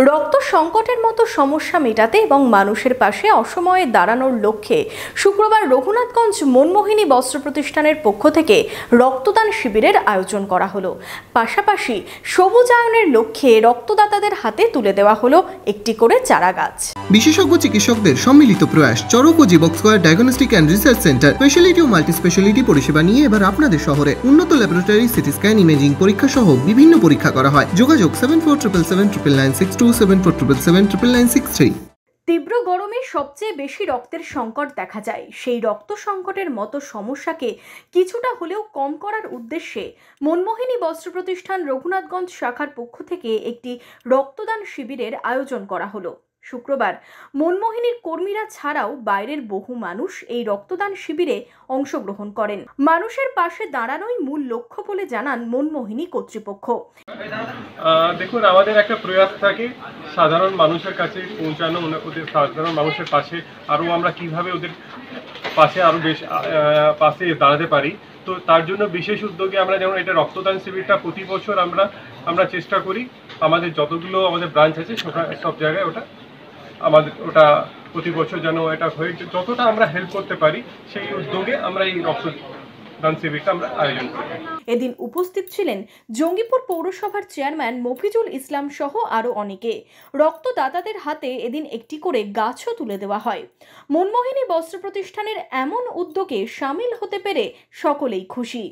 রক্ত সংকটের মতো সমস্যা মেটাতে এবং মানুষের পাশে অসময়ে দাঁড়ানোর লক্ষ্যে শুক্রবার রঘুনাথগঞ্জ মনমোহিনী বস্ত্র প্রতিষ্ঠানের পক্ষ থেকে রক্তদান শিবিরের আয়োজন করা হলো। পাশাপাশি সবুজায়নের লক্ষ্যে রক্তদাতাদের হাতে তুলে দেওয়া হলো একটি করে চারা গাছ। বিশেষজ্ঞ চিকিৎসকদের সম্মিলিত প্রয়াস চরক ও Jibak square diagnostic and research centre speciality ও মাল্টি স্পেশালিটি পরিষেবা নিয়ে এবার আপনাদের শহরে উন্নত ল্যাবরেটরি, সিটি স্ক্যান, ইমেজিং পরীক্ষা সহ বিভিন্ন পরীক্ষা করা হয়। যোগাযোগ 7477799627 7477799963। তীব্র গরমে সবচেয়ে বেশি রক্তের সংকট দেখা যায়। সেই রক্ত সংকটের মতো সমস্যাকে কিছুটা হলেও কম করার উদ্দেশ্যে মনমোহিনী বস্ত্র প্রতিষ্ঠান রঘুনাথগঞ্জ শাখার পক্ষ থেকে একটি রক্তদান শিবিরের আয়োজন করা হলো। শুক্রবার মনমোহিনীর কর্মীরা ছাড়াও বাইরের বহু মানুষ এই রক্তদান শিবিরে অংশগ্রহণ করেন। মানুষের পাশে দাঁড়ানোই মূল লক্ষ্য বলে জানান মনমোহিনী কর্তৃপক্ষ। দেখুন, আমাদের একটা প্রয়াস থাকে সাধারণ মানুষের কাছে পৌঁছানো, ওদের সাধারণ মানুষের পাশে আরও আমরা কিভাবে ওদের পাশে আরও পাশে দাঁড়াতে পারি। তো তার জন্য বিশেষ উদ্যোগে আমরা যেমন এটা রক্তদান শিবিরটা প্রতি বছর আমরা চেষ্টা করি। আমাদের যতগুলো আমাদের ব্রাঞ্চ আছে সব জায়গায় ওটা প্রতি বছর যেন এটা হয়ে যতটা আমরা হেল্প করতে পারি সেই উদ্যোগে আমরা এই রক্তদান শিবিরটা আমরা আয়োজন করি। এদিন উপস্থিত ছিলেন জঙ্গিপুর পৌরসভার চেয়ারম্যান মফিজুল ইসলাম সহ আরও অনেকে। রক্তদাতাদের হাতে এদিন একটি করে গাছও তুলে দেওয়া হয়। মনমোহিনী বস্ত্র প্রতিষ্ঠানের এমন উদ্যোগে সামিল হতে পেরে সকলেই খুশি।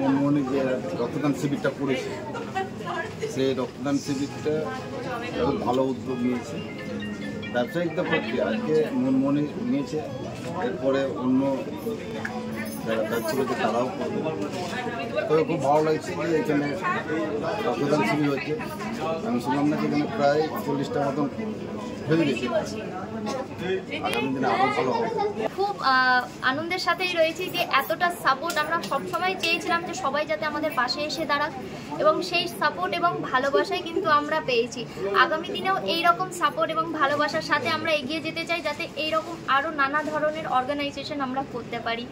মনমোহিনী যে রক্তদান শিবিরটা করেছে, সেই রক্তদান শিবিরটা ভালো উদ্যোগ নিয়েছে। ব্যবসায়িকদের পক্ষে আজকে মনমোহিনী নিয়েছে, এরপরে অন্য যারা ব্যবসা করছে তারাও করবে। তবে খুব ভালো লাগছে যে এখানে রক্তদান শিবির হচ্ছে। আমি শুনলাম না যে এখানে প্রায় 40টা মতন হয়ে গেছে। আগামী দিনে আরও ভালো হবে। খুব আনন্দের সাথেই রয়েছি যে এতটা সাপোর্ট আমরা সবসময় চেয়েছিলাম যে সবাই যাতে আমাদের পাশে এসে দাঁড়াক, এবং সেই সাপোর্ট এবং ভালোবাসাই কিন্তু আমরা পেয়েছি। আগামী দিনেও এই রকম সাপোর্ট এবং ভালোবাসার সাথে আমরা এগিয়ে যেতে চাই, যাতে এই রকম আরও নানা ধরনের অর্গানাইজেশন আমরা করতে পারি।